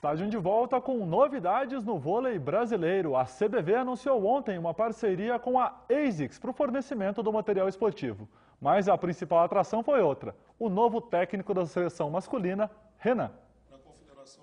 Estádio de volta com novidades no vôlei brasileiro. A CBV anunciou ontem uma parceria com a ASICS para o fornecimento do material esportivo. Mas a principal atração foi outra: o novo técnico da seleção masculina, Renan.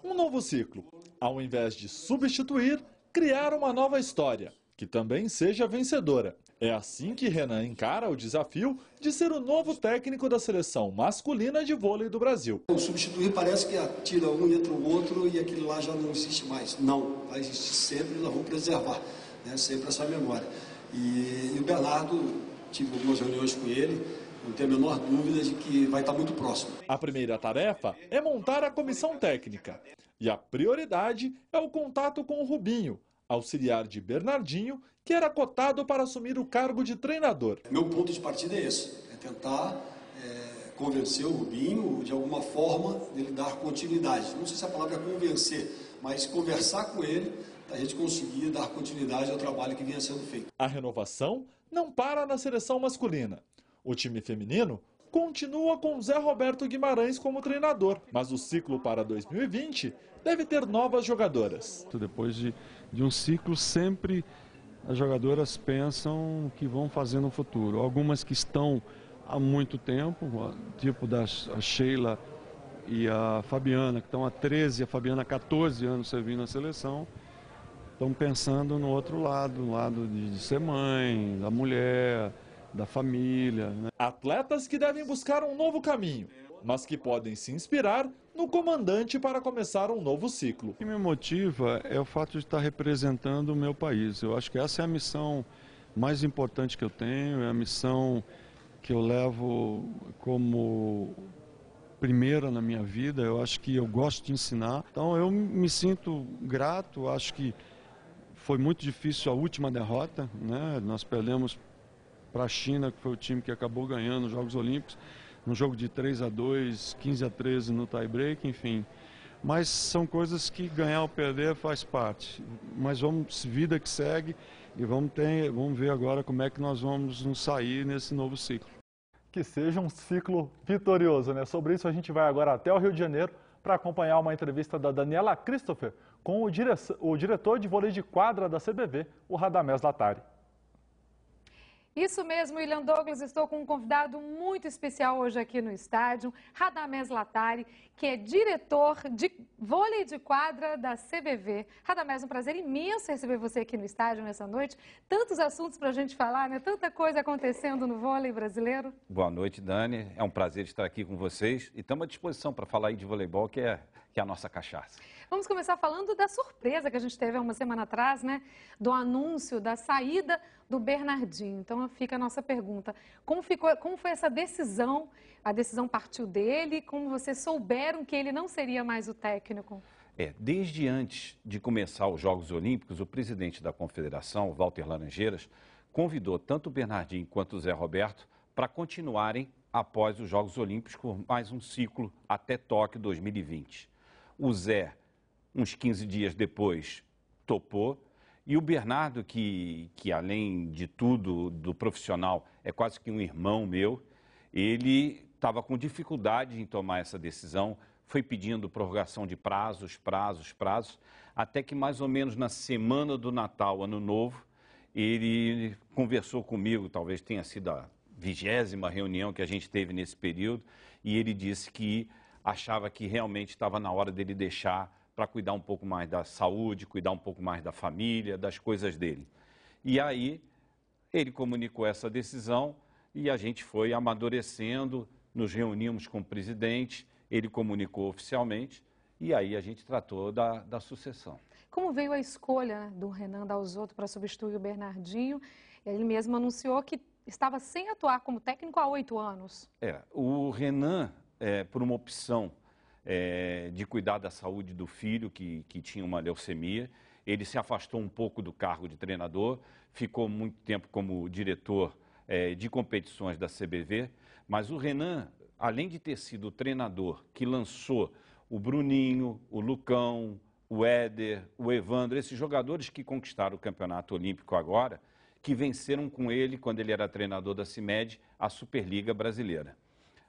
Um novo ciclo. Ao invés de substituir, criar uma nova história, que também seja vencedora. É assim que Renan encara o desafio de ser o novo técnico da seleção masculina de vôlei do Brasil. O substituir parece que tira um e entra o outro e aquele lá já não existe mais. Não, vai existir sempre e nós vamos preservar, né, sempre essa memória. E o Bernardo, tive algumas reuniões com ele, não tenho a menor dúvida de que vai estar muito próximo. A primeira tarefa é montar a comissão técnica. E a prioridade é o contato com o Rubinho, auxiliar de Bernardinho, que era cotado para assumir o cargo de treinador. Meu ponto de partida é esse, é tentar convencer o Rubinho, de alguma forma, dele dar continuidade. Não sei se a palavra é convencer, mas conversar com ele, a gente conseguir dar continuidade ao trabalho que vinha sendo feito. A renovação não para na seleção masculina. O time feminino continua com Zé Roberto Guimarães como treinador, mas o ciclo para 2020 deve ter novas jogadoras. Depois de um ciclo, sempre as jogadoras pensam o que vão fazer no futuro. Algumas que estão há muito tempo, tipo a Sheila e a Fabiana, que estão há 13, a Fabiana há 14 anos servindo na seleção, estão pensando no outro lado, no lado de ser mãe, da mulher, da família, né? Atletas que devem buscar um novo caminho, mas que podem se inspirar no comandante para começar um novo ciclo. O que me motiva é o fato de estar representando o meu país. Eu acho que essa é a missão mais importante que eu tenho, é a missão que eu levo como primeira na minha vida. Eu acho que eu gosto de ensinar. Então eu me sinto grato, acho que foi muito difícil a última derrota, né? Nós perdemos para a China, que foi o time que acabou ganhando os Jogos Olímpicos, no jogo de 3-2, 15-13 no tie-break, enfim. Mas são coisas que ganhar ou perder faz parte. Mas vida que segue e vamos ver agora como é que nós vamos nos sair nesse novo ciclo. Que seja um ciclo vitorioso, né? Sobre isso a gente vai agora até o Rio de Janeiro para acompanhar uma entrevista da Daniela Christopher com o diretor de vôlei de quadra da CBV, o Radamés Latari. Isso mesmo, William Douglas, estou com um convidado muito especial hoje aqui no estádio, Radamés Latari, que é diretor de vôlei de quadra da CBV. Radamés, um prazer imenso receber você aqui no estádio nessa noite. Tantos assuntos para a gente falar, né? Tanta coisa acontecendo no vôlei brasileiro. Boa noite, Dani. É um prazer estar aqui com vocês e estamos à disposição para falar aí de voleibol, que é a nossa cachaça. Vamos começar falando da surpresa que a gente teve há uma semana atrás, né? Do anúncio da saída do Bernardinho. Então fica a nossa pergunta: como foi essa decisão? A decisão partiu dele? Como vocês souberam que ele não seria mais o técnico? Desde antes de começar os Jogos Olímpicos, o presidente da Confederação, Walter Laranjeiras, convidou tanto o Bernardinho quanto o Zé Roberto para continuarem após os Jogos Olímpicos por mais um ciclo até Tóquio 2020. O Zé, uns 15 dias depois, topou. E o Bernardo, que além de tudo, do profissional, é quase que um irmão meu, ele estava com dificuldade em tomar essa decisão, foi pedindo prorrogação de prazos, até que mais ou menos na semana do Natal, Ano Novo, ele conversou comigo, talvez tenha sido a 20ª reunião que a gente teve nesse período, e ele disse que achava que realmente estava na hora dele deixar para cuidar um pouco mais da saúde, cuidar um pouco mais da família, das coisas dele. E aí ele comunicou essa decisão e a gente foi amadurecendo, nos reunimos com o presidente, ele comunicou oficialmente e aí a gente tratou da sucessão. Como veio a escolha, né, do Renan Dalzotto para substituir o Bernardinho? Ele mesmo anunciou que estava sem atuar como técnico há 8 anos. O Renan, por uma opção de cuidar da saúde do filho, que tinha uma leucemia, ele se afastou um pouco do cargo de treinador, ficou muito tempo como diretor de competições da CBV, mas o Renan, além de ter sido o treinador que lançou o Bruninho, o Lucão, o Éder, o Evandro, esses jogadores que conquistaram o campeonato olímpico agora, que venceram com ele, quando ele era treinador da CIMED, a Superliga Brasileira.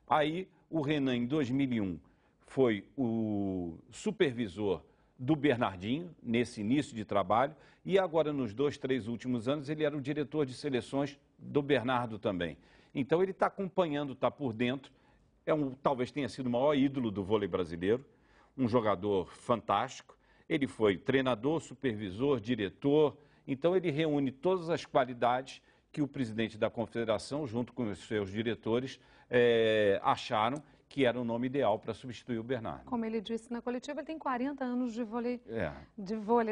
Aí, o Renan, em 2001, foi o supervisor do Bernardinho, nesse início de trabalho, e agora, nos 2, 3 últimos anos, ele era o diretor de seleções do Bernardo também. Então, ele está acompanhando, está por dentro, talvez tenha sido o maior ídolo do vôlei brasileiro, um jogador fantástico. Ele foi treinador, supervisor, diretor, então ele reúne todas as qualidades que o presidente da confederação, junto com os seus diretores, acharam que era o nome ideal para substituir o Bernardo. Como ele disse na coletiva, ele tem 40 anos de vôlei,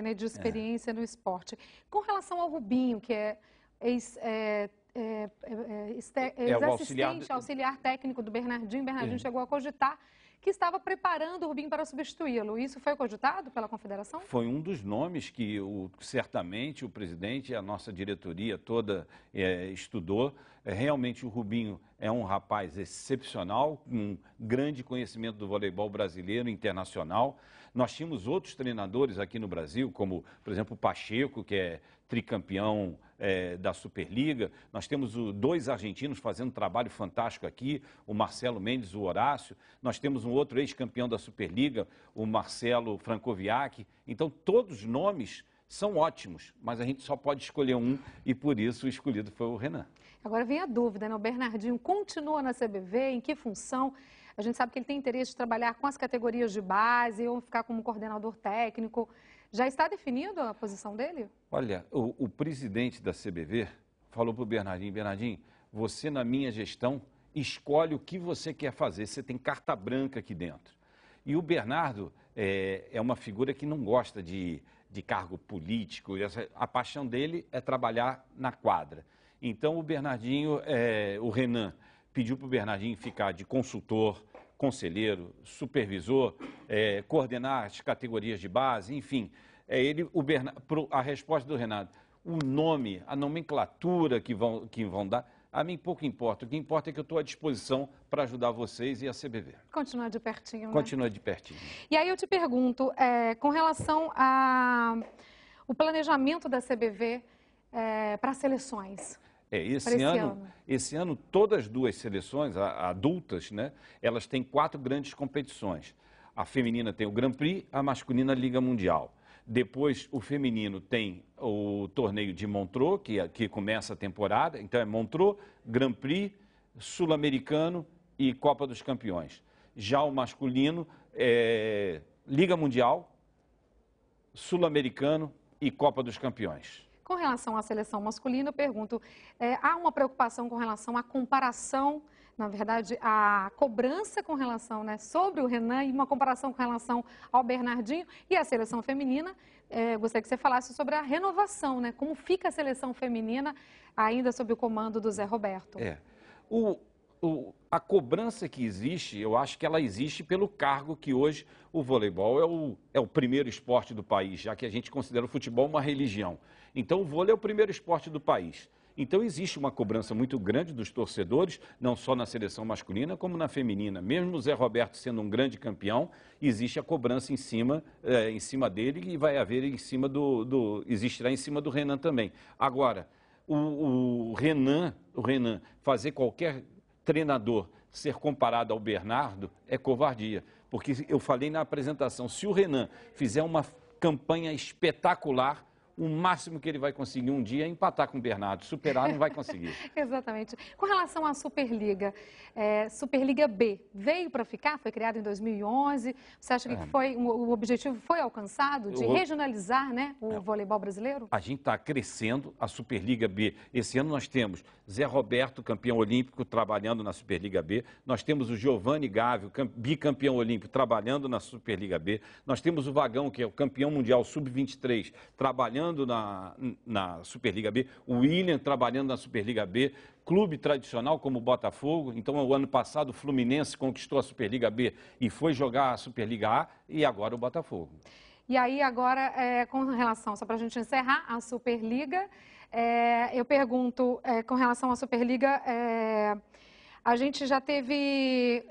né, de experiência no esporte. Com relação ao Rubinho, que é ex-assistente, auxiliar técnico do Bernardinho chegou a cogitar que estava preparando o Rubinho para substituí-lo. Isso foi cogitado pela confederação? Foi um dos nomes que certamente o presidente e a nossa diretoria toda estudou. Realmente o Rubinho é um rapaz excepcional, com um grande conhecimento do voleibol brasileiro e internacional. Nós tínhamos outros treinadores aqui no Brasil, como, por exemplo, o Pacheco, que é tricampeão da Superliga. Nós temos 2 argentinos fazendo um trabalho fantástico aqui, o Marcelo Mendes, o Horácio. Nós temos um outro ex-campeão da Superliga, o Marcelo Francoviac. Então, todos os nomes são ótimos, mas a gente só pode escolher um e, por isso, o escolhido foi o Renan. Agora vem a dúvida, né? O Bernardinho continua na CBV, em que função? A gente sabe que ele tem interesse de trabalhar com as categorias de base ou ficar como coordenador técnico. Já está definido a posição dele? Olha, o presidente da CBV falou para o Bernardinho: Bernardinho, você na minha gestão escolhe o que você quer fazer, você tem carta branca aqui dentro. E o Bernardo é uma figura que não gosta de cargo político, a paixão dele é trabalhar na quadra. Então o Bernardinho, o Renan, pediu para o Bernardinho ficar de consultor, conselheiro, supervisor, coordenar as categorias de base, enfim. A resposta do Renato, o nome, a nomenclatura que vão dar, a mim pouco importa. O que importa é que eu estou à disposição para ajudar vocês e a CBV. Continua de pertinho, né? Continua de pertinho. E aí eu te pergunto, com relação ao planejamento da CBV para seleções. Esse ano, todas as 2 seleções adultas, né, elas têm 4 grandes competições. A feminina tem o Grand Prix, a masculina a Liga Mundial. Depois, o feminino tem o torneio de Montreux, que começa a temporada. Então, é Montreux, Grand Prix, Sul-Americano e Copa dos Campeões. Já o masculino é Liga Mundial, Sul-Americano e Copa dos Campeões. Com relação à seleção masculina, eu pergunto, há uma preocupação com relação à comparação, na verdade, a cobrança com relação, né, sobre o Renan e uma comparação com relação ao Bernardinho e a seleção feminina? Gostaria que você falasse sobre a renovação, né? Como fica a seleção feminina ainda sob o comando do Zé Roberto? A cobrança que existe, eu acho que ela existe pelo cargo que hoje o voleibol é o primeiro esporte do país, já que a gente considera o futebol uma religião. Então, o vôlei é o primeiro esporte do país. Então, existe uma cobrança muito grande dos torcedores, não só na seleção masculina, como na feminina. Mesmo o Zé Roberto sendo um grande campeão, existe a cobrança em cima dele e vai haver existirá em cima do Renan também. Agora, o Renan fazer qualquer treinador ser comparado ao Bernardo é covardia. Porque eu falei na apresentação, se o Renan fizer uma campanha espetacular, o máximo que ele vai conseguir um dia é empatar com o Bernardo. Superar não vai conseguir. Exatamente. Com relação à Superliga, Superliga B, veio para ficar? Foi criada em 2011. Você acha que o objetivo foi alcançado de regionalizar, né, o voleibol brasileiro? A gente está crescendo a Superliga B. Esse ano nós temos Zé Roberto, campeão olímpico, trabalhando na Superliga B. Nós temos o Giovanni Gávio, bicampeão olímpico, trabalhando na Superliga B. Nós temos o Vagão, que é o campeão mundial sub-23, trabalhando na Superliga B, o William trabalhando na Superliga B, clube tradicional como o Botafogo. Então, o ano passado o Fluminense conquistou a Superliga B e foi jogar a Superliga A, e agora o Botafogo. E aí agora, com relação, só para a gente encerrar, a Superliga, eu pergunto, com relação à Superliga, a gente já teve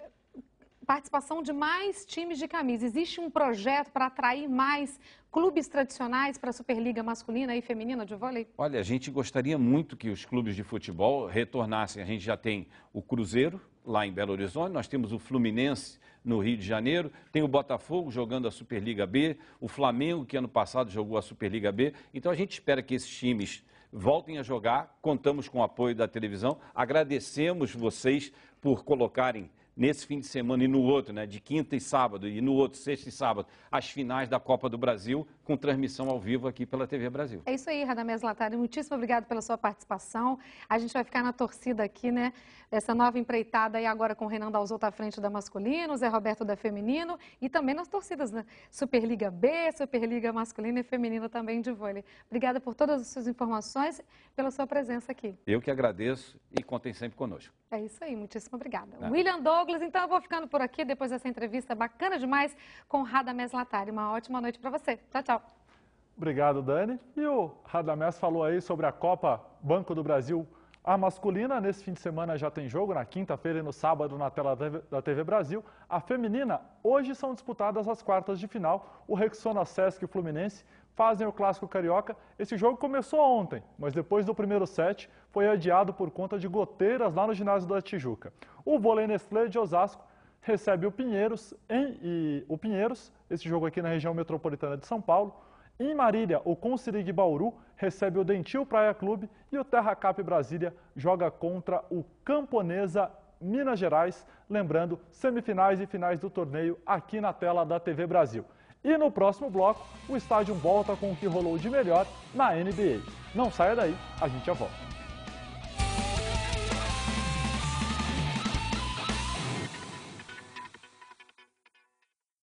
participação de mais times de camisa. Existe um projeto para atrair mais clubes tradicionais para a Superliga masculina e feminina de vôlei? Olha, a gente gostaria muito que os clubes de futebol retornassem. A gente já tem o Cruzeiro lá em Belo Horizonte, nós temos o Fluminense no Rio de Janeiro, tem o Botafogo jogando a Superliga B, o Flamengo, que ano passado jogou a Superliga B. Então a gente espera que esses times voltem a jogar, contamos com o apoio da televisão, agradecemos vocês por colocarem nesse fim de semana e no outro, né, de quinta e sábado, e no outro, sexta e sábado, as finais da Copa do Brasil, com transmissão ao vivo aqui pela TV Brasil. É isso aí, Radamés Latari, muitíssimo obrigado pela sua participação. A gente vai ficar na torcida aqui, né, essa nova empreitada aí agora com o Renan Dalzotto à frente da masculino, Zé Roberto da feminino e também nas torcidas, né, Superliga B, Superliga masculina e feminina também de vôlei. Obrigada por todas as suas informações, pela sua presença aqui. Eu que agradeço e contem sempre conosco. É isso aí, muitíssimo obrigada. William Douglas, então eu vou ficando por aqui depois dessa entrevista bacana demais com Radamés Latari. Uma ótima noite para você. Tchau, tchau. Obrigado, Dani. E o Radamés falou aí sobre a Copa Banco do Brasil, a masculina. Nesse fim de semana já tem jogo, na quinta-feira e no sábado na tela da TV Brasil. A feminina, hoje são disputadas as quartas de final. O Rexona, Sesc e o Fluminense fazem o Clássico Carioca. Esse jogo começou ontem, mas depois do primeiro set foi adiado por conta de goteiras lá no ginásio da Tijuca. O vôlei Nestlé de Osasco recebe o Pinheiros, esse jogo aqui na região metropolitana de São Paulo. Em Marília, o Consirig Bauru recebe o Dentil Praia Clube e o Terra Cap Brasília joga contra o Camponesa Minas Gerais. Lembrando, semifinais e finais do torneio aqui na tela da TV Brasil. E no próximo bloco, o estádio volta com o que rolou de melhor na NBA. Não saia daí, a gente já volta.